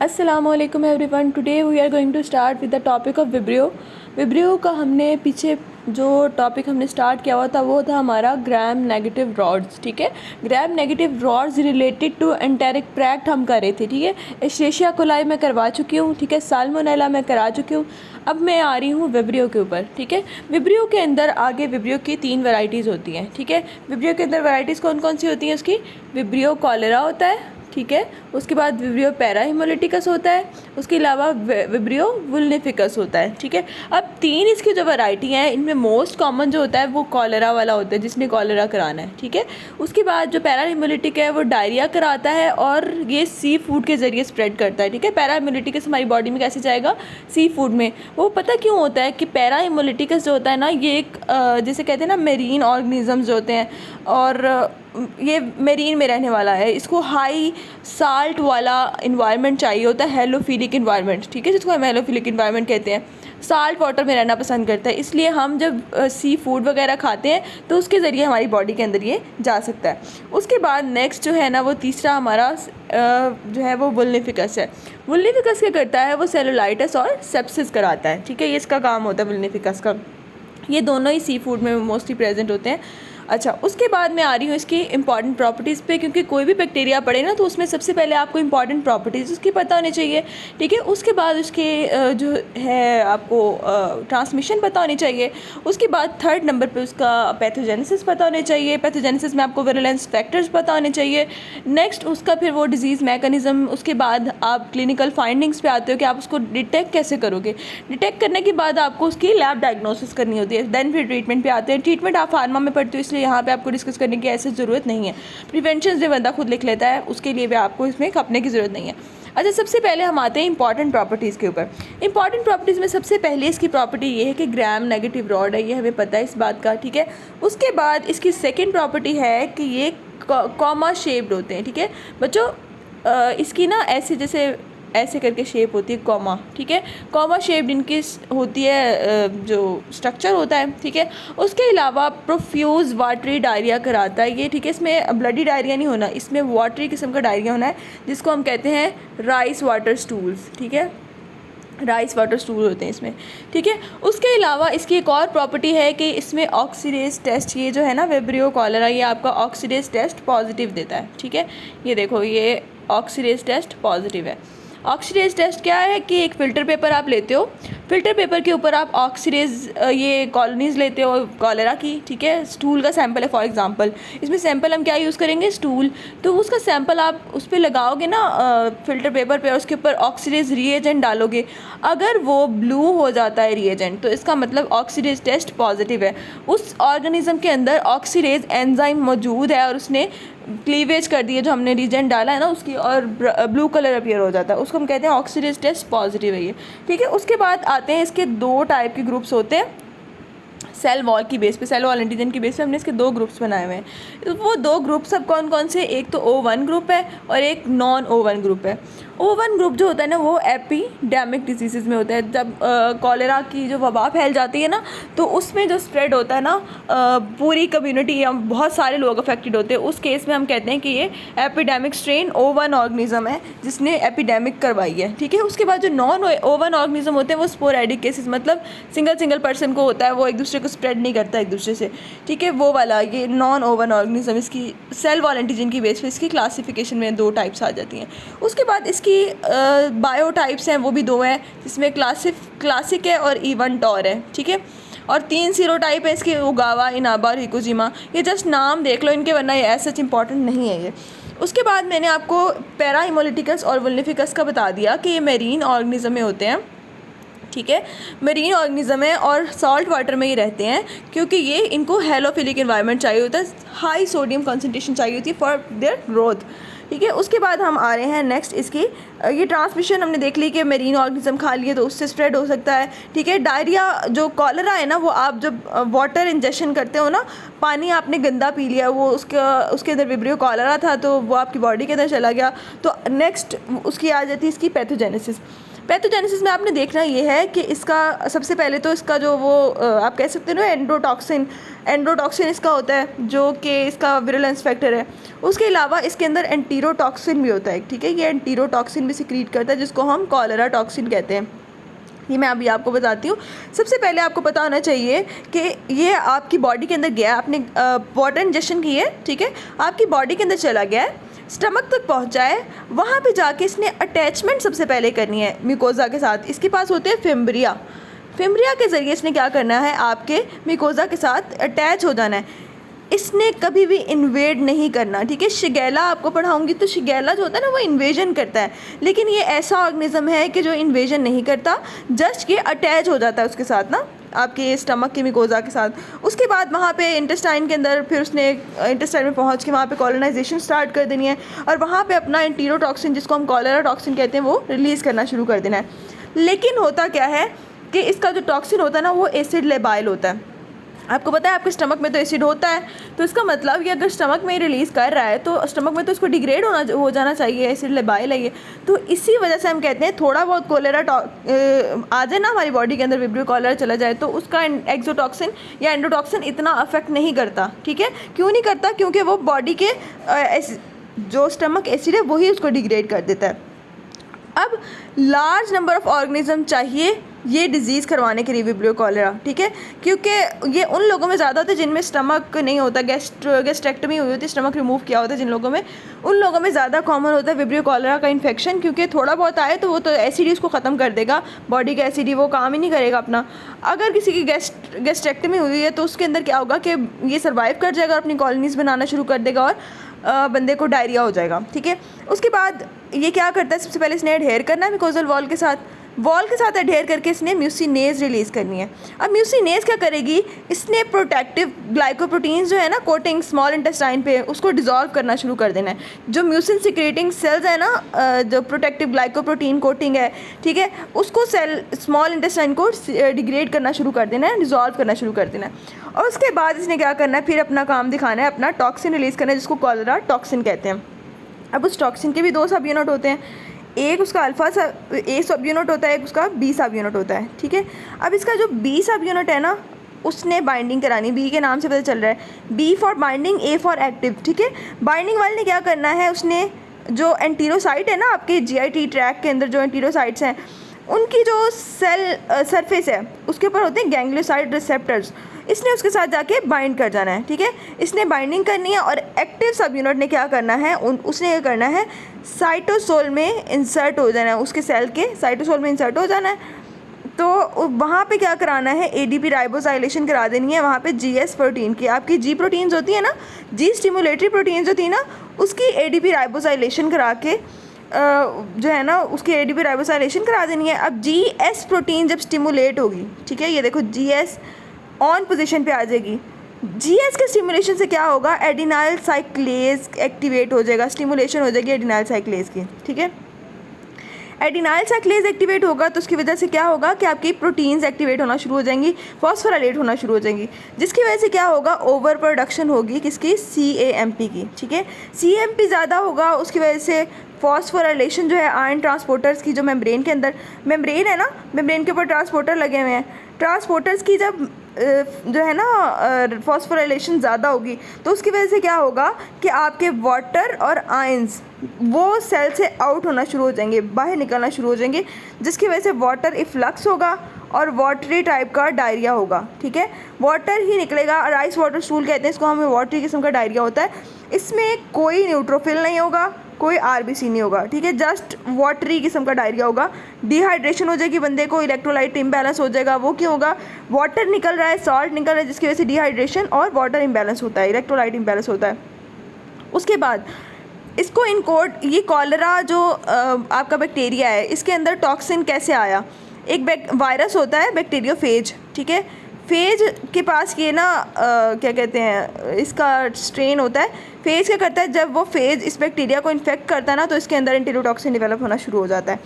अस्सलामुअलैकुम everyone. Today we are going to start with the topic of vibrio. Vibrio का हमने पीछे जो टॉपिक हमने स्टार्ट किया हुआ था वो था हमारा ग्राम नेगेटिव रॉड्स। ठीक है, gram negative rods related to enteric tract हम कर रहे थे। ठीक है, एशेरिया कोलाई मैं करवा चुकी हूँ। ठीक है, साल्मोनेला मैं करा चुकी हूँ। अब मैं आ रही हूँ विब्रियो के ऊपर। ठीक है, विब्रियो के अंदर आगे विब्रियो की 3 वैरायटीज़ होती हैं। ठीक है, विब्रियो के अंदर वैरायटीज़ कौन कौन सी होती हैं उसकी? विब्रियो कॉलेरा होता है। ठीक है, उसके बाद विब्रियो पैरा हिमोलिटिकस होता है, उसके अलावा विब्रियो वुल्निफिकस होता है। ठीक है, अब 3 इसकी जो वैरायटी हैं इनमें मोस्ट कॉमन जो होता है वो कॉलेरा वाला होता है जिसने कॉलेरा कराना है। ठीक है, उसके बाद जो पैरा हिमोलिटिक है वो डायरिया कराता है और ये सी फूड के ज़रिए स्प्रेड करता है। ठीक है, पैरा हिमोलिटिकस हमारी बॉडी में कैसे जाएगा? सी फूड में। वो पता क्यों होता है कि पैरा हिमोलिटिकस जो होता है ना ये एक जैसे कहते हैं ना मेरीन ऑर्गेनिजम्स जो होते हैं और ये मेरीन में रहने वाला है। इसको हाई साल्ट वाला इन्वायरमेंट चाहिए होता है, हेलोफिलिक इन्वायरमेंट। ठीक है, जिसको हम हेलोफिलिक इन्वायरमेंट कहते हैं। साल्ट वाटर में रहना पसंद करता है, इसलिए हम जब सी फूड वगैरह खाते हैं तो उसके ज़रिए हमारी बॉडी के अंदर ये जा सकता है। उसके बाद नेक्स्ट जो है ना वो तीसरा हमारा जो है वो वुल्निफिकस है। वुल्निफिकस क्या करता है? वो सेलुलाइटिस और सेप्सिस कराता है। ठीक है, ये इसका काम होता है वुल्निफिकस का। ये दोनों ही सी फूड में मोस्टली प्रेजेंट होते हैं। अच्छा, उसके बाद मैं आ रही हूँ इसकी इंपॉर्टेंट प्रॉपर्टीज़ पे, क्योंकि कोई भी बैक्टीरिया पढ़े ना तो उसमें सबसे पहले आपको इंपॉर्टेंट प्रॉपर्टीज़ उसकी पता होनी चाहिए। ठीक है, उसके बाद उसके जो है आपको ट्रांसमिशन पता होनी चाहिए। उसके बाद 3rd नंबर पे उसका पैथोजेनेसिस पता होने चाहिए। पैथोजेनेसिस में आपको विरुलेंस फैक्टर्स पता होने चाहिए। नेक्स्ट उसका फिर वो डिजीज़ मैकेनिज़्म। उसके बाद आप क्लिनिकल फाइंडिंग्स पे आते हो कि आप उसको डिटेक्ट कैसे करोगे। डिटेक्ट करने के बाद आपको उसकी लैब डायग्नोसिस करनी होती है। देन फिर ट्रीटमेंट पे आते हैं। ट्रीटमेंट आप फार्मा में पढ़ते हो इसलिए यहाँ पे आपको डिस्कस करने की ऐसी ज़रूरत नहीं है। प्रिवेंशन जो बंदा खुद लिख लेता है उसके लिए भी आपको इसमें खपने की ज़रूरत नहीं है। अच्छा, सबसे पहले हम आते हैं इंपॉर्टेंट प्रॉपर्टीज़ के ऊपर। इंपॉर्टेंट प्रॉपर्टीज़ में सबसे पहले इसकी प्रॉपर्टी ये है कि ग्राम नेगेटिव रॉड है, ये हमें पता है इस बात का। ठीक है, उसके बाद इसकी सेकेंड प्रॉपर्टी है कि ये कॉमा शेप्ड होते हैं। ठीक है बच्चों, इसकी ना ऐसे जैसे ऐसे करके शेप होती है कॉमा। ठीक है, कॉमा शेप्ड इनकी होती है जो स्ट्रक्चर होता है। ठीक है, उसके अलावा प्रोफ्यूज़ वाटरी डायरिया कराता है ये। ठीक है, इसमें ब्लडी डायरिया नहीं होना, इसमें वाटरी किस्म का डायरिया होना है जिसको हम कहते हैं राइस वाटर स्टूल्स। ठीक है, राइस वाटर स्टूल होते हैं इसमें। ठीक है, उसके अलावा इसकी एक और प्रॉपर्टी है कि इसमें ऑक्सीडेज टेस्ट, ये जो है ना विब्रियो कॉलेरा, ये आपका ऑक्सीडेज टेस्ट पॉजिटिव देता है। ठीक है, ये देखो ये ऑक्सीडेज टेस्ट पॉजिटिव है। ऑक्सीडेज टेस्ट क्या है कि एक फ़िल्टर पेपर आप लेते हो, फ़िल्टर पेपर के ऊपर आप ऑक्सीडेज ये कॉलोनीज़ लेते हो कॉलेरा की। ठीक है, स्टूल का सैंपल है फॉर एग्जांपल, इसमें सैंपल हम क्या यूज़ करेंगे? स्टूल। तो उसका सैंपल आप उस पर लगाओगे ना फ़िल्टर पेपर पे और उसके ऊपर ऑक्सीडेज रिएजेंट डालोगे। अगर वो ब्लू हो जाता है रिएजेंट तो इसका मतलब ऑक्सीडेज टेस्ट पॉजिटिव है। उस ऑर्गेनिज्म के अंदर ऑक्सीडेज एंजाइम मौजूद है और उसने क्लीवेज कर दिए जो हमने रिएजेंट डाला है ना उसकी, और ब्लू कलर अपीयर हो जाता है, उसको हम कहते हैं ऑक्सीडेज टेस्ट पॉजिटिव है ये। ठीक है, उसके बाद आते हैं इसके 2 टाइप के ग्रुप्स होते हैं सेल वॉल की बेस पे, सेल वॉल एंटीजन की बेस पे हमने इसके 2 ग्रुप्स बनाए हुए हैं। वो 2 ग्रुप सब कौन कौन से? एक तो O1 ग्रुप है और एक नॉन O1 ग्रुप है। O1 ग्रुप जो होता है ना वो एपिडेमिक डिजीज़ में होता है। जब कॉलेरा की जो वबा फैल जाती है ना तो उसमें जो स्प्रेड होता है ना पूरी कम्युनिटी या बहुत सारे लोग अफेक्टेड होते हैं, उस केस में हम कहते हैं कि ये एपिडेमिक स्ट्रेन O1 ऑर्गेनिज्म है जिसने एपिडेमिक करवाई है। ठीक है, उसके बाद जो नॉन O1 ऑर्गेनिज्म होते हैं वो स्पोरेडिक केसेस, मतलब सिंगल पर्सन को होता है, वो एक दूसरे को स्प्रेड नहीं करता एक दूसरे से। ठीक है, वो वाला ये नॉन O1 ऑर्गेनिज्म, इसकी सेल वॉल एंटीजन की बेस पे इसकी क्लासिफिकेशन में 2 टाइप्स आ जाती हैं। उसके बाद इसकी बायो टाइप्स हैं वो भी 2 हैं, जिसमें क्लासिक है और E1 टॉर है। ठीक है, और 3 सीरो टाइप है इसके, उगावा, इनाबा और हिकोजिमा। ये जस्ट नाम देख लो इनके, वरना ये ऐसा इंपॉर्टेंट नहीं है ये। उसके बाद मैंने आपको पैरा हिमोलिटिकस और वुल्निफिकस का बता दिया कि ये मेरीन ऑर्गेनिज्म में होते हैं। ठीक है, मरीन ऑर्गेनिज्म है और सॉल्ट वाटर में ही रहते हैं क्योंकि ये इनको हेलोफिलिक एनवायरनमेंट चाहिए होता है, हाई सोडियम कंसनट्रेशन चाहिए होती है फॉर देयर ग्रोथ। ठीक है, उसके बाद हम आ रहे हैं नेक्स्ट इसकी ये ट्रांसमिशन हमने देख ली कि मरीन ऑर्गेनिज्म खा लिए तो उससे स्प्रेड हो सकता है। ठीक है, डायरिया जो कॉलेरा है ना वो आप जब वाटर इंजेक्शन करते हो ना, पानी आपने गंदा पी लिया, वो उसके अंदर विब्रियो कॉलेरा था तो वो आपकी बॉडी के अंदर चला गया, तो नेक्स्ट उसकी आ जाती है इसकी पैथोजेनेसिस। पैथोजेनेसिस में आपने देखना ये है कि इसका सबसे पहले तो इसका जो वो आप कह सकते हो ना एंड्रोटॉक्सिन इसका होता है जो कि इसका विरुलेंस फैक्टर है। उसके अलावा इसके अंदर एंटीरोटॉक्सिन भी होता है, ठीक है। ये एंटीरोटॉक्सिन भी सिक्रीट करता है जिसको हम कॉलेरा टॉक्सिन कहते हैं। ये मैं अभी आपको बताती हूँ। सबसे पहले आपको पता होना चाहिए कि ये आपकी बॉडी के अंदर गया, आपने वाटर इंजेक्शन की है, ठीक है, आपकी बॉडी के अंदर चला गया है, स्टमक तक पहुँचा है, वहाँ पे जाके इसने अटैचमेंट सबसे पहले करनी है म्यूकोज़ा के साथ। इसके पास होते हैं फिम्ब्रिया के ज़रिए इसने क्या करना है, आपके म्यूकोज़ा के साथ अटैच हो जाना है। इसने कभी भी इन्वेड नहीं करना, ठीक है। शिगेला आपको पढ़ाऊंगी तो शिगेला जो होता है ना वो इन्वेजन करता है, लेकिन ये ऐसा ऑर्गेनिज्म है कि जो इन्वेजन नहीं करता, जस्ट ये अटैच हो जाता है उसके साथ ना, आपके स्टमक के म्यूकोज़ा के साथ। उसके बाद वहाँ पे इंटेस्टाइन के अंदर फिर उसने इंटेस्टाइन में पहुँच के वहाँ पे कॉलोनाइजेशन स्टार्ट कर देनी है और वहाँ पे अपना एंटीरोटॉक्सिन जिसको हम कॉलेरा टॉक्सिन कहते हैं वो रिलीज़ करना शुरू कर देना है। लेकिन होता क्या है कि इसका जो टॉक्सिन होता है ना वो एसिड लेबाइल होता है। आपको पता है आपके स्टमक में तो एसिड होता है, तो इसका मतलब ये अगर स्टमक में रिलीज़ कर रहा है तो स्टमक में तो इसको डिग्रेड हो जाना चाहिए, एसिड लेबाइल है ये। तो इसी वजह से हम कहते हैं थोड़ा बहुत कोलेरा आ जाए ना हमारी बॉडी के अंदर, विब्रियो कॉलेरा चला जाए तो उसका एक्सोटॉक्सिन या एंडोटॉक्सिन इतना अफेक्ट नहीं करता, ठीक है। क्यों नहीं करता? क्योंकि वो बॉडी के जो स्टमक एसिड है वही उसको डिग्रेड कर देता है। अब लार्ज नंबर ऑफ ऑर्गेनिज्म चाहिए ये डिज़ीज़ करवाने के लिए विब्रियो कॉलेरा, ठीक है, क्योंकि ये उन लोगों में ज़्यादा होता है जिनमें स्टमक नहीं होता, गैस्ट्रेक्टमी हुई होती है, स्टमक रिमूव किया होता है जिन लोगों में, उन लोगों में ज़्यादा कॉमन होता है विब्रियो कॉलेरा का इन्फेक्शन। क्योंकि थोड़ा बहुत आए तो वो तो एसिडी उसको ख़त्म कर देगा, बॉडी का एसिडी वो काम ही नहीं करेगा अपना। अगर किसी की गैस्ट्रेक्टमी हुई है तो उसके अंदर क्या होगा कि ये सर्वाइव कर जाएगा, अपनी कॉलोनीज़ बनाना शुरू कर देगा और बंदे को डायरिया हो जाएगा, ठीक है। उसके बाद ये क्या करता है, सबसे पहले इसने एडहेयर करना है म्यूकोजल वॉल के साथ एडहेयर करके इसने म्यूसिनेज रिलीज़ करनी है। अब म्यूसिनेज क्या करेगी, इसने प्रोटेक्टिव ग्लाइकोप्रोटीन्स जो है ना कोटिंग स्मॉल इंटेस्टाइन पे, उसको डिज़ोल्व करना शुरू कर देना है। जो म्यूसिन सिक्रेटिंग सेल्स है ना, जो प्रोटेक्टिव ग्लाइकोप्रोटीन कोटिंग है, ठीक है, उसको सेल स्मॉल इंटेस्टाइन को डिग्रेड करना शुरू कर देना है, डिज़ोल्व करना शुरू कर देना है। और उसके बाद इसने क्या करना है, फिर अपना काम दिखाना है, अपना टॉक्सिन रिलीज़ करना है जिसको कॉलेरा टॉक्सिन कहते हैं। अब उस टॉक्सिन के भी 2 सब यूनिट होते हैं, एक उसका A सब यूनिट होता है, एक उसका B सब यूनिट होता है, ठीक है। अब इसका जो B सब यूनिट है ना उसने बाइंडिंग करानी, B के नाम से पता चल रहा है, B for binding, A for active, ठीक है। बाइंडिंग वाले ने क्या करना है, उसने जो एंटीरोसाइट है ना आपके GIT ट्रैक के अंदर जो एंटीरोसाइट्स हैं उनकी जो सेल सरफेस है उसके ऊपर होते हैं गैंग्लियोसाइड रिसेप्टर्स, इसने उसके साथ जाके बाइंड कर जाना है, ठीक है। इसने बाइंडिंग करनी है और एक्टिव सब यूनिट ने क्या करना है, उसने क्या करना है, साइटोसोल में इंसर्ट हो जाना है, उसके सेल के साइटोसोल में इंसर्ट हो जाना है। तो वहाँ पे क्या कराना है, ADP राइबोसाइलेशन करा देनी है वहाँ पे GS प्रोटीन की, आपकी G प्रोटीन्स होती है ना, G स्टिमुलेटरी प्रोटीन्स होती है ना, उसकी ADP राइबोसाइलेशन करा के जो है ना उसकी ADP राइबोसाइलेशन करा देनी है। अब GS प्रोटीन जब स्टिमुलेट होगी, ठीक है, ये देखो GS ऑन पोजीशन पे आ जाएगी। GS के स्टिमुलेशन से क्या होगा, एडिनाइल साइक्लेज एक्टिवेट हो जाएगा, स्टिमुलेशन हो जाएगी एडिनाइल साइक्लेज की, ठीक है। एडिनाइल साइक्लेज एक्टिवेट होगा तो उसकी वजह से क्या होगा कि आपकी प्रोटीन्स एक्टिवेट होना शुरू हो जाएंगी, फॉस्फोराइलेट होना शुरू हो जाएंगी, जिसकी वजह से क्या होगा, ओवर प्रोडक्शन होगी किसकी, CAMP की, ठीक है। CAMP ज़्यादा होगा, उसकी वजह से फॉस्फोराइलेशन जो है आयरन ट्रांसपोर्टर्स की, जो मेम्ब्रेन के अंदर मेम्ब्रेन है ना, मेम्ब्रेन के ऊपर ट्रांसपोर्टर लगे हुए हैं, ट्रांसपोर्टर्स की जब जो है ना फॉस्फोराइलेशन ज़्यादा होगी तो उसकी वजह से क्या होगा कि आपके वाटर और आयंस वो सेल से आउट होना शुरू हो जाएंगे, बाहर निकलना शुरू हो जाएंगे, जिसकी वजह से वाटर इफ्लक्स होगा और वाटरी टाइप का डायरिया होगा, ठीक है। वाटर ही निकलेगा, राइस वाटर स्टूल कहते हैं इसको, हमें वाटरी किस्म का डायरिया होता है। इसमें कोई न्यूट्रोफिल नहीं होगा, कोई RBC नहीं होगा, ठीक है, जस्ट वाटरी किस्म का डायरिया होगा। डिहाइड्रेशन हो जाएगी बंदे को, इलेक्ट्रोलाइट इम्बैलेंस हो जाएगा। वो क्यों होगा, वाटर निकल रहा है, सॉल्ट निकल रहा है, जिसकी वजह से डिहाइड्रेशन और वाटर इम्बैलेंस होता है, इलेक्ट्रोलाइट इम्बैलेंस होता है। उसके बाद इसको इनकोड, ये कॉलेरा जो आपका बैक्टीरिया है इसके अंदर टॉक्सिन कैसे आया, एक वायरस होता है बैक्टीरियोफेज, ठीक है। फेज के पास ये ना क्या कहते हैं, इसका स्ट्रेन होता है। फेज क्या करता है, जब वो फेज इस बैक्टीरिया को इन्फेक्ट करता है ना तो इसके अंदर एंटीरोटॉक्सिन डेवलप होना शुरू हो जाता है,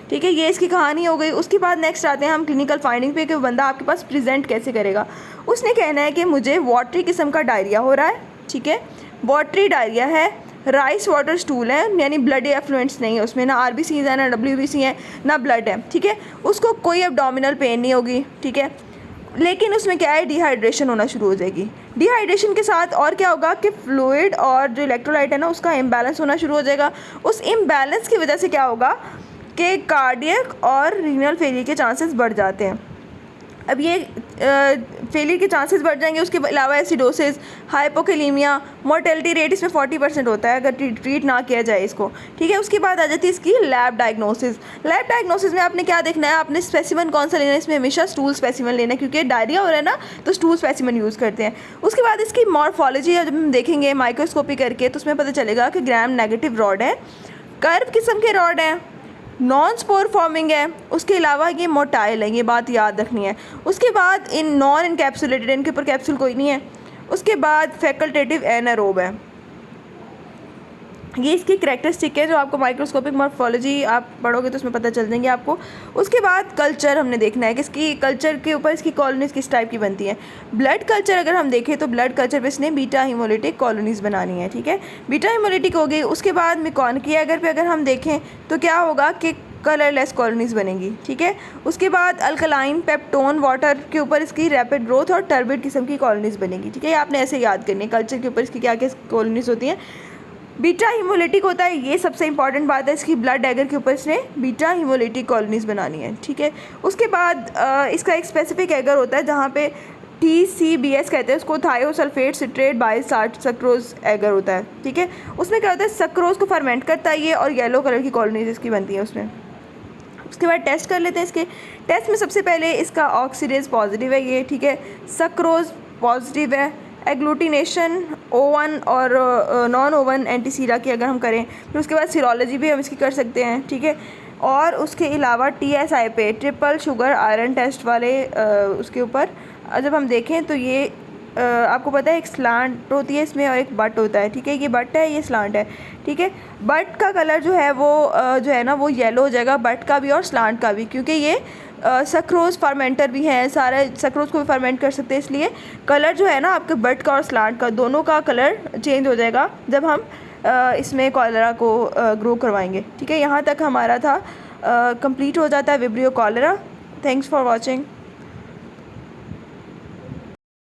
ठीक है। ये इसकी कहानी हो गई। उसके बाद नेक्स्ट आते हैं हम क्लिनिकल फाइंडिंग पे कि बंदा आपके पास प्रेजेंट कैसे करेगा। उसने कहना है कि मुझे वाटरी किस्म का डायरिया हो रहा है, ठीक है, वाटरी डायरिया है, राइस वाटर स्टूल है, यानी ब्लड एफ्लुएंट्स नहीं है उसमें, ना आरबीसी है, ना डब्ल्यूबीसी है, ना ब्लड है, ठीक है। उसको कोई एब्डोमिनल पेन नहीं होगी, ठीक है। लेकिन उसमें क्या है, डिहाइड्रेशन होना शुरू हो जाएगी। डिहाइड्रेशन के साथ और क्या होगा कि फ्लूइड और जो इलेक्ट्रोलाइट है ना उसका इम्बैलेंस होना शुरू हो जाएगा। उस इम्बैलेंस की वजह से क्या होगा कि कार्डियक और रीनल फेलियर के चांसेस बढ़ जाते हैं। अब ये फेलियर के चांसेस बढ़ जाएंगे। उसके अलावा एसिडोसिस, हाइपोकैलीमिया, मोर्टेलिटी रेट इसमें 40% होता है अगर ट्रीट ना किया जाए इसको, ठीक है। उसके बाद आ जाती है इसकी लैब डायग्नोसिस। लैब डायग्नोसिस में आपने क्या देखना है, आपने स्पेसिमन कौन सा लेना है, इसमें हमेशा स्टूल स्पेसिमन लेना है, क्योंकि डायरिया हो रहा है ना तो स्टूल स्पेसिमन यूज़ करते हैं। उसके बाद इसकी मॉर्फोलॉजी जब हम देखेंगे माइक्रोस्कोपी करके तो उसमें पता चलेगा कि ग्राम नेगेटिव रॉड है, कर्व किस्म के रॉड हैं, नॉन स्पोर फॉर्मिंग है। उसके अलावा ये मोटाइल है, ये बात याद रखनी है। उसके बाद इन नॉन इनकैप्सुलेटेड, इनके ऊपर कैप्सूल कोई नहीं है। उसके बाद फैकल्टेटिव एनारोब है। ये इसकी करैक्टरिस्टिक है जो आपको माइक्रोस्कोपिक मॉर्फोलॉजी आप पढ़ोगे तो उसमें पता चल जाएंगे आपको। उसके बाद कल्चर हमने देखना है कि इसकी कल्चर के ऊपर इसकी कॉलोनीज़ किस टाइप की बनती हैं। ब्लड कल्चर अगर हम देखें तो ब्लड कल्चर पे इसने बीटा हीमोलिटिक कॉलोनीज़ बनानी है, ठीक है। बीटा हीमोलिटिक हो गई। उसके बाद मेकॉनिकी अगर हम देखें तो क्या होगा कि कलरलेस कॉलोनीज़ बनेंगी, ठीक है। उसके बाद अल्कलाइन पेप्टोन वाटर के ऊपर इसकी रैपिड ग्रोथ और टर्बिड किस्म की कॉलोनीज़ बनेगी, ठीक है। ये आपने ऐसे याद करनी है, कल्चर के ऊपर इसकी क्या क्या कॉलोनीज़ होती हैं। बीटा हीमोलिटिक होता है, ये सबसे इंपॉर्टेंट बात है, इसकी ब्लड डैगर के ऊपर इसने बीटा हीमोलिटिक कॉलोनीज़ बनानी है, ठीक है। उसके बाद इसका एक स्पेसिफिक एगर होता है जहाँ पे TCBS कहते हैं उसको, थायोसल्फेट सिट्रेट बाइसार्ट सक्रोज एगर होता है, ठीक है। उसमें क्या होता है, सक्रोज को फर्मेंट करता है ये और येलो कलर की कॉलोनीज़ इसकी बनती है उसमें। उसके बाद टेस्ट कर लेते हैं इसके। टेस्ट में सबसे पहले इसका ऑक्सीडेज पॉजिटिव है ये, ठीक है। सक्रोज पॉजिटिव है। एग्लूटिनेशन O1 और नॉन O1 एंटीसीरा की अगर हम करें, फिर उसके बाद सीरोलॉजी भी हम इसकी कर सकते हैं, ठीक है। और उसके अलावा TSI पे ट्रिपल शुगर आयरन टेस्ट वाले उसके ऊपर जब हम देखें तो ये आपको पता है एक स्लांट होती है इसमें और एक बट होता है, ठीक है। ये बट है, ये स्लांट है, ठीक है। बट का कलर जो है वो जो है ना वो येलो हो जाएगा, बट का भी और स्लांट का भी, क्योंकि ये सक्रोज फर्मेंटर भी हैं, सारे सक्रोज को भी फर्मेंट कर सकते हैं, इसलिए कलर जो है ना आपके बट का और स्लांट का दोनों का कलर चेंज हो जाएगा जब हम इसमें कॉलरा को ग्रो करवाएंगे, ठीक है। यहाँ तक हमारा था कंप्लीट हो जाता है vibrio cholera. Thanks for watching.